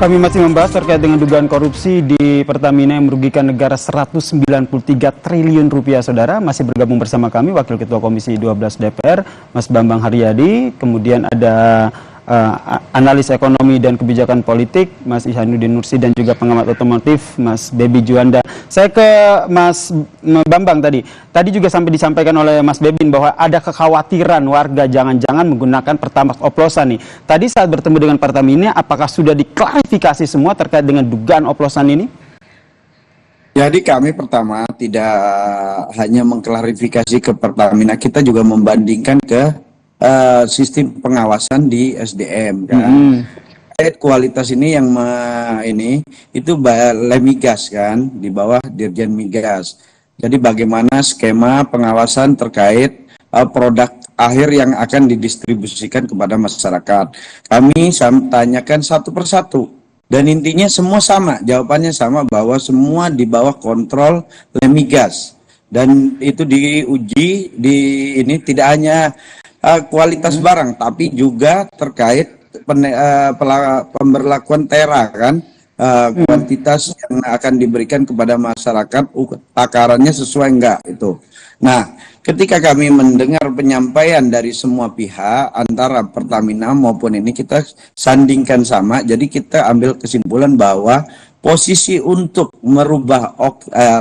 Kami masih membahas terkait dengan dugaan korupsi di Pertamina yang merugikan negara 193 triliun rupiah, saudara. Masih bergabung bersama kami Wakil Ketua Komisi 12 DPR, Mas Bambang Haryadi. Kemudian ada analis ekonomi dan kebijakan politik, Mas Ihsanuddin Nursi, dan juga pengamat otomotif, Mas Bebi Juanda. Saya ke Mas Bambang tadi. Tadi juga sampai disampaikan oleh Mas Bebin bahwa ada kekhawatiran warga jangan-jangan menggunakan Pertamax oplosan nih. Tadi saat bertemu dengan Pertamina, apakah sudah diklarifikasi semua terkait dengan dugaan oplosan ini? Jadi kami pertama tidak hanya mengklarifikasi ke Pertamina, kita juga membandingkan ke sistem pengawasan di SDM kan. Kualitas ini yang itu Lemigas kan, di bawah Dirjen Migas. Jadi bagaimana skema pengawasan terkait produk akhir yang akan didistribusikan kepada masyarakat. Kami tanyakan satu persatu. Dan intinya semua sama, jawabannya sama, bahwa semua di bawah kontrol Lemigas. Dan itu diuji ini tidak hanya kualitas barang, tapi juga terkait pemberlakuan TERA kan, kuantitas yang akan diberikan kepada masyarakat, takarannya sesuai enggak itu. Nah, ketika kami mendengar penyampaian dari semua pihak, antara Pertamina maupun ini, kita sandingkan sama, jadi kita ambil kesimpulan bahwa posisi untuk merubah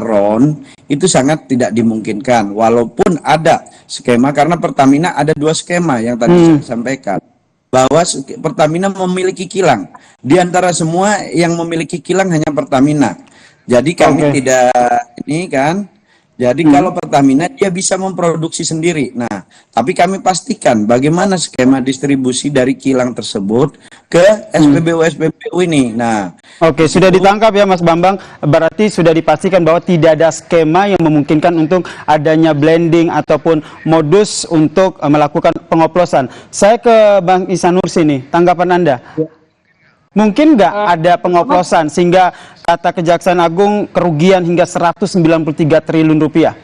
RON itu sangat tidak dimungkinkan, walaupun ada skema, karena Pertamina ada dua skema yang tadi saya sampaikan, bahwa Pertamina memiliki kilang. Di antara semua yang memiliki kilang hanya Pertamina. Jadi kami tidak ini kan. Jadi kalau Pertamina dia bisa memproduksi sendiri. Nah, tapi kami pastikan bagaimana skema distribusi dari kilang tersebut ke SPBU ini. Nah, sudah ditangkap ya Mas Bambang. Berarti sudah dipastikan bahwa tidak ada skema yang memungkinkan untuk adanya blending ataupun modus untuk melakukan pengoplosan. Saya ke Bang Ihsan Nursi nih, tanggapan Anda. Mungkin nggak ada pengoplosan sehingga kata Kejaksaan Agung kerugian hingga 193 triliun rupiah?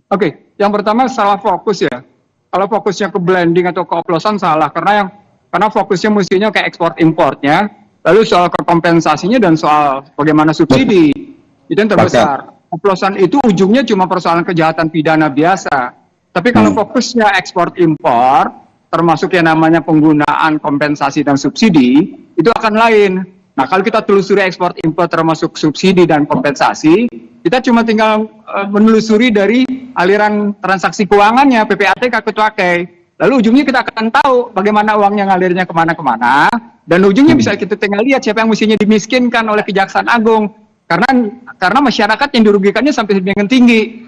Oke, yang pertama salah fokus ya. Kalau fokusnya ke blending atau ke oplosan salah, karena fokusnya mestinya ke ekspor importnya, lalu soal kompensasinya dan soal bagaimana subsidi itu yang terbesar. Oplosan itu ujungnya cuma persoalan kejahatan pidana biasa. Tapi kalau fokusnya ekspor impor, termasuk yang namanya penggunaan kompensasi dan subsidi, itu akan lain. Nah, kalau kita telusuri ekspor impor termasuk subsidi dan kompensasi, kita cuma tinggal menelusuri dari aliran transaksi keuangannya, PPATK ke Cukai. Lalu ujungnya kita akan tahu bagaimana uangnya ngalirnya kemana-kemana, dan ujungnya bisa kita tinggal lihat siapa yang mestinya dimiskinkan oleh Kejaksaan Agung, karena masyarakat yang dirugikannya sampai sedemikian tinggi.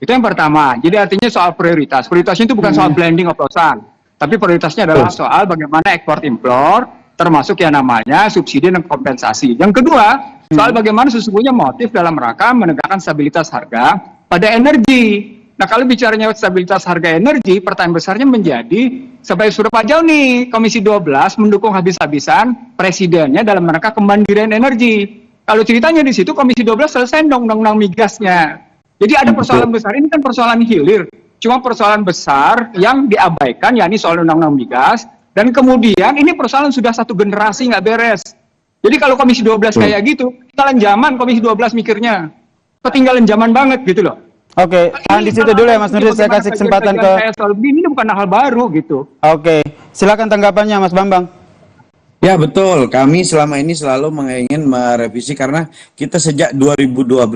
Itu yang pertama. Jadi artinya soal prioritas. Prioritasnya itu bukan soal blending oplosan, tapi prioritasnya adalah soal bagaimana ekspor impor, termasuk yang namanya subsidi dan kompensasi. Yang kedua, soal bagaimana sesungguhnya motif dalam rangka menegakkan stabilitas harga pada energi. Nah, kalau bicaranya stabilitas harga energi, pertanyaan besarnya menjadi, sampai sudah Pak Jau nih, Komisi 12 mendukung habis-habisan presidennya dalam rangka kemandirian energi. Kalau ceritanya di situ, Komisi 12 selesai undang-undang migasnya. Jadi ada persoalan besar, ini kan persoalan hilir. Cuma persoalan besar yang diabaikan, yakni soal undang-undang migas. Dan kemudian ini persoalan sudah satu generasi nggak beres. Jadi kalau Komisi 12 kayak gitu, ketinggalan zaman Komisi 12 mikirnya. Ketinggalan zaman banget gitu loh. Oke, tahan di situ dulu ya Mas Nursi, saya kasih kesempatan ke... Ini bukan hal baru gitu. Oke, silakan tanggapannya Mas Bambang. Ya betul, kami selama ini selalu ingin merevisi, karena kita sejak 2012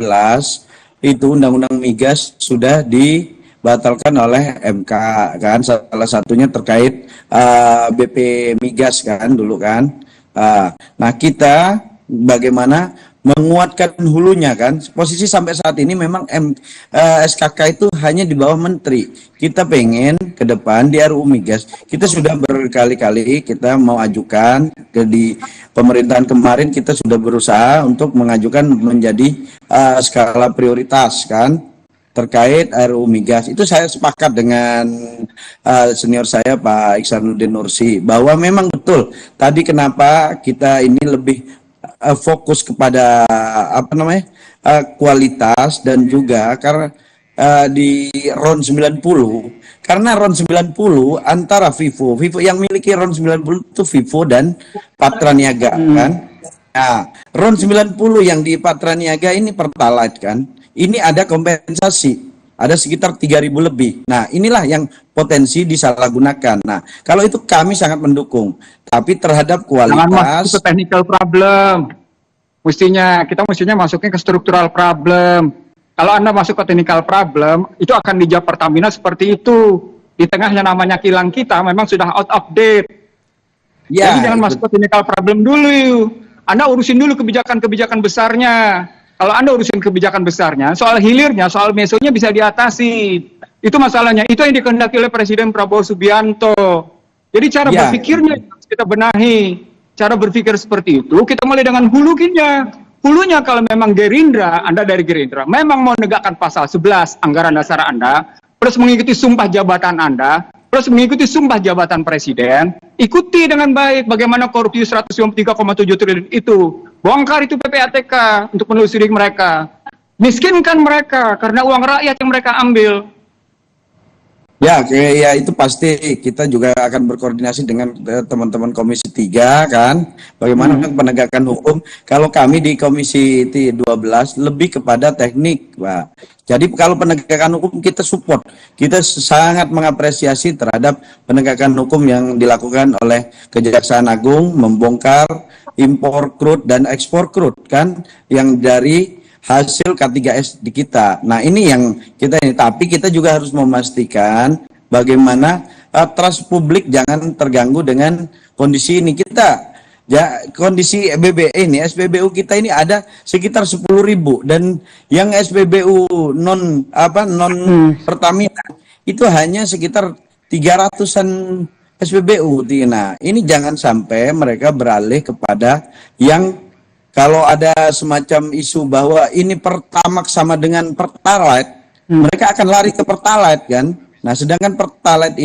itu Undang-Undang Migas sudah dibatalkan oleh MK kan, salah satunya terkait BP Migas kan dulu kan. Nah, kita bagaimana menguatkan hulunya kan, posisi sampai saat ini memang SKK itu hanya di bawah menteri. Kita pengen ke depan di RUU Migas, kita sudah berkali-kali kita mau ajukan di pemerintahan kemarin, kita sudah berusaha untuk mengajukan menjadi skala prioritas kan, terkait RUU Migas. Itu saya sepakat dengan senior saya Pak Ihsanuddin Nursi, bahwa memang betul tadi kenapa kita ini lebih fokus kepada kualitas, dan juga karena di RON 90, karena RON 90 antara Vivo yang miliki RON 90 itu Vivo dan Patra Niaga kan. Nah, RON 90 yang di Patra Niaga ini Pertalite kan. Ini ada kompensasi. Ada sekitar 3.000 lebih. Nah, inilah yang potensi disalahgunakan. Nah, kalau itu kami sangat mendukung. Tapi terhadap Jangan masuk kualitas, ke technical problem. Kita mestinya masuknya ke struktural problem. Kalau Anda masuk ke technical problem, itu akan dijawab Pertamina seperti itu. Di tengah yang namanya kilang kita memang sudah out of date. ya, Jadi jangan masuk ke technical problem dulu. Anda urusin dulu kebijakan-kebijakan besarnya. Kalau Anda urusin kebijakan besarnya, soal hilirnya, soal mesonya bisa diatasi. Itu masalahnya. Itu yang dikehendaki oleh Presiden Prabowo Subianto. Jadi cara Ya. berpikirnya harus kita benahi. Cara berpikir seperti itu, kita mulai dengan hulunya. Hulunya kalau memang Gerindra, Anda dari Gerindra, memang mau menegakkan pasal 11 anggaran dasar Anda, plus mengikuti sumpah jabatan Anda, plus mengikuti sumpah jabatan Presiden, ikuti dengan baik bagaimana korupsi 153,7 triliun itu. Bongkar itu PPATK untuk menelusuri mereka. Miskinkan mereka karena uang rakyat yang mereka ambil. ya itu pasti kita juga akan berkoordinasi dengan teman-teman Komisi 3 kan. Bagaimana penegakan hukum. Kalau kami di Komisi 12 lebih kepada teknik, Pak. Jadi kalau penegakan hukum kita support. Kita sangat mengapresiasi terhadap penegakan hukum yang dilakukan oleh Kejaksaan Agung membongkar impor crude dan ekspor crude kan yang dari hasil K3S di kita. Nah, ini yang kita ini, tapi kita juga harus memastikan bagaimana trust publik jangan terganggu dengan kondisi ini. Kita ya kondisi SPBU kita ini ada sekitar 10.000 dan yang SPBU non Pertamina itu hanya sekitar 300-an SPBU. Nah, ini jangan sampai mereka beralih kepada yang kalau ada semacam isu bahwa ini Pertamax sama dengan Pertalite, mereka akan lari ke Pertalite kan. Nah, sedangkan Pertalite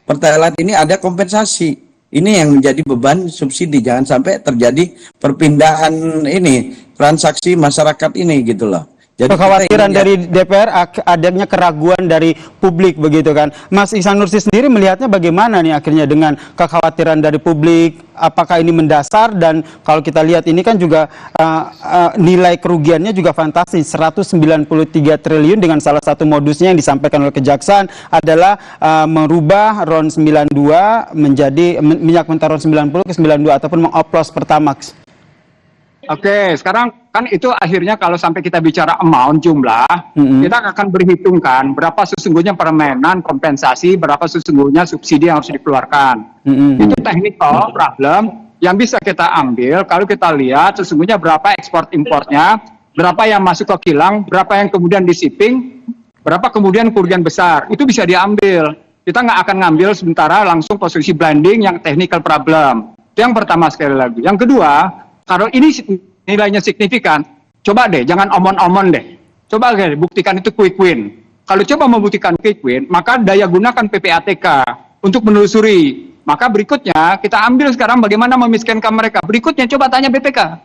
Pertalite ini ada kompensasi. Ini yang menjadi beban subsidi. Jangan sampai terjadi perpindahan transaksi masyarakat ini gitu loh. Jadi kekhawatiran dari DPR adanya keraguan dari publik begitu kan. Mas Ihsan Nursi sendiri melihatnya bagaimana nih akhirnya dengan kekhawatiran dari publik, apakah ini mendasar? Dan kalau kita lihat ini kan juga nilai kerugiannya juga fantastis, 193 triliun dengan salah satu modusnya yang disampaikan oleh Kejaksaan adalah merubah RON 92 menjadi minyak mentah RON 90 ke 92 ataupun mengoplos Pertamax. Oke, sekarang kan itu akhirnya kalau sampai kita bicara amount jumlah, kita akan berhitungkan berapa sesungguhnya permainan kompensasi, berapa sesungguhnya subsidi yang harus dikeluarkan. Itu technical problem yang bisa kita ambil kalau kita lihat sesungguhnya berapa ekspor importnya, berapa yang masuk ke kilang, berapa yang kemudian di shipping, berapa kemudian kerugian besar. Itu bisa diambil. Kita nggak akan ngambil sementara langsung posisi blending yang technical problem. Itu yang pertama sekali lagi. Yang kedua, kalau ini nilainya signifikan, coba deh, jangan omon-omon deh. Coba deh, buktikan itu quick win. Kalau coba membuktikan quick win, maka daya gunakan PPATK untuk menelusuri. Maka berikutnya, kita ambil sekarang bagaimana memiskinkan mereka. Berikutnya, coba tanya BPK.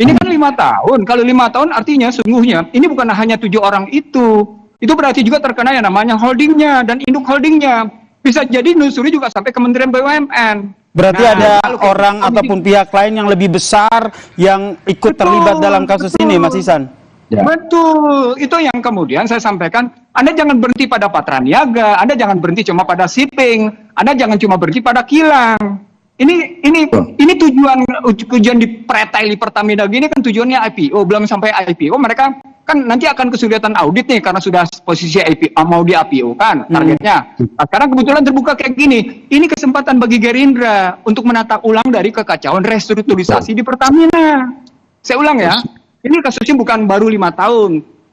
Ini kan 5 tahun. Kalau 5 tahun artinya sungguhnya, ini bukan hanya 7 orang itu. Itu berarti juga terkena yang namanya holdingnya dan induk holdingnya. Bisa jadi nelusuri juga sampai Kementerian BUMN. Berarti ada orang ataupun pihak lain yang lebih besar yang ikut terlibat dalam kasus ini, Mas Ihsan. Ya. Betul, itu yang kemudian saya sampaikan. Anda jangan berhenti pada Patra Niaga, Anda jangan berhenti cuma pada shipping, Anda jangan cuma berhenti pada kilang. Ini tujuan di pretel Pertamina gini kan tujuannya IPO, belum sampai IPO mereka kan nanti akan kesulitan audit nih karena sudah posisi IPO, mau di IPO kan targetnya. Nah, sekarang kebetulan terbuka kayak gini. Ini kesempatan bagi Gerindra untuk menata ulang dari kekacauan restrukturisasi di Pertamina. Saya ulang ya, ini kasusnya bukan baru 5 tahun,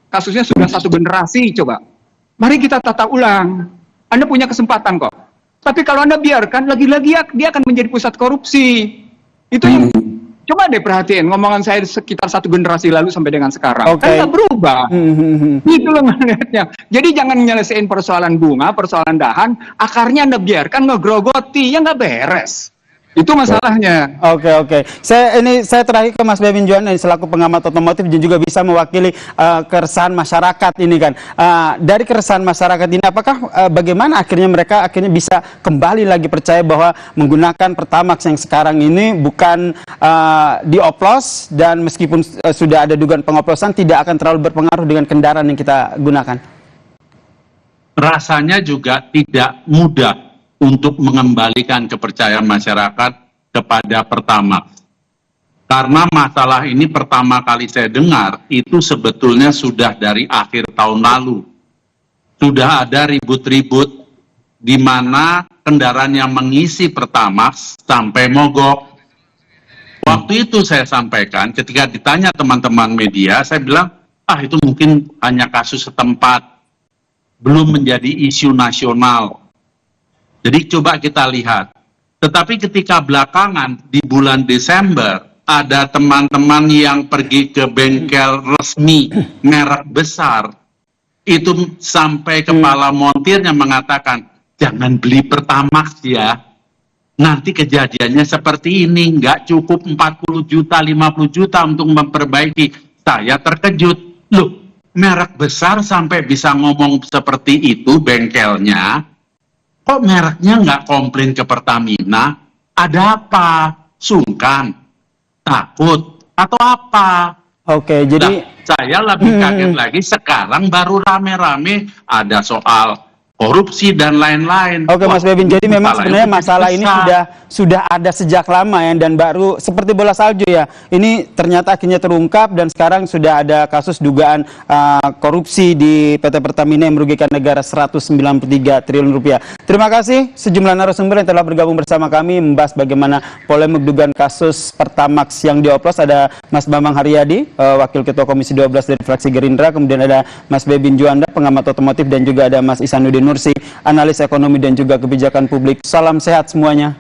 kasusnya sudah 1 generasi. Coba, mari kita tata ulang. Anda punya kesempatan kok. Tapi kalau Anda biarkan, lagi-lagi dia akan menjadi pusat korupsi. Itu yang coba deh perhatiin ngomongan saya sekitar 1 generasi lalu sampai dengan sekarang. Kan nggak berubah. Gitu loh melihatnya. Jadi jangan menyelesaikan persoalan bunga, persoalan dahan, akarnya Anda biarkan ngegrogoti, ya nggak beres. Itu masalahnya. Oke. Saya terakhir ke Mas Bebin Juanda selaku pengamat otomotif dan juga bisa mewakili keresahan masyarakat ini kan. Dari keresahan masyarakat ini, apakah bagaimana akhirnya mereka bisa kembali lagi percaya bahwa menggunakan Pertamax yang sekarang ini bukan dioplos, dan meskipun sudah ada dugaan pengoplosan tidak akan terlalu berpengaruh dengan kendaraan yang kita gunakan? Rasanya juga tidak mudah untuk mengembalikan kepercayaan masyarakat kepada Pertamax. Karena masalah ini pertama kali saya dengar itu sebetulnya sudah dari akhir tahun lalu. Sudah ada ribut-ribut di mana kendaraan yang mengisi Pertamax sampai mogok. Waktu itu saya sampaikan ketika ditanya teman-teman media, saya bilang, itu mungkin hanya kasus setempat, belum menjadi isu nasional. Jadi coba kita lihat. Tetapi ketika belakangan di bulan Desember ada teman-teman yang pergi ke bengkel resmi merek besar, itu sampai kepala montirnya mengatakan, jangan beli Pertamax ya. Nanti kejadiannya seperti ini, nggak cukup 40 juta, 50 juta untuk memperbaiki. Saya terkejut. Loh, merek besar sampai bisa ngomong seperti itu bengkelnya. Kok mereknya nggak komplain ke Pertamina? Ada apa? Sungkan? Takut? Atau apa? Oke, jadi saya lebih kaget lagi sekarang baru rame-rame ada soal korupsi dan lain-lain. Oke, Mas Bebin, jadi memang sebenarnya masalah ini besar. sudah ada sejak lama ya, dan baru seperti bola salju ya. Ini ternyata akhirnya terungkap dan sekarang sudah ada kasus dugaan korupsi di PT Pertamina yang merugikan negara 193 triliun rupiah. Terima kasih sejumlah narasumber yang telah bergabung bersama kami membahas bagaimana polemik dugaan kasus Pertamax yang dioplos. Ada Mas Bambang Haryadi, Wakil Ketua Komisi 12 dari fraksi Gerindra, kemudian ada Mas Bebin Juanda, pengamat otomotif, dan juga ada Mas Ihsanuddin Nursi, analis ekonomi dan juga kebijakan publik. Salam sehat semuanya.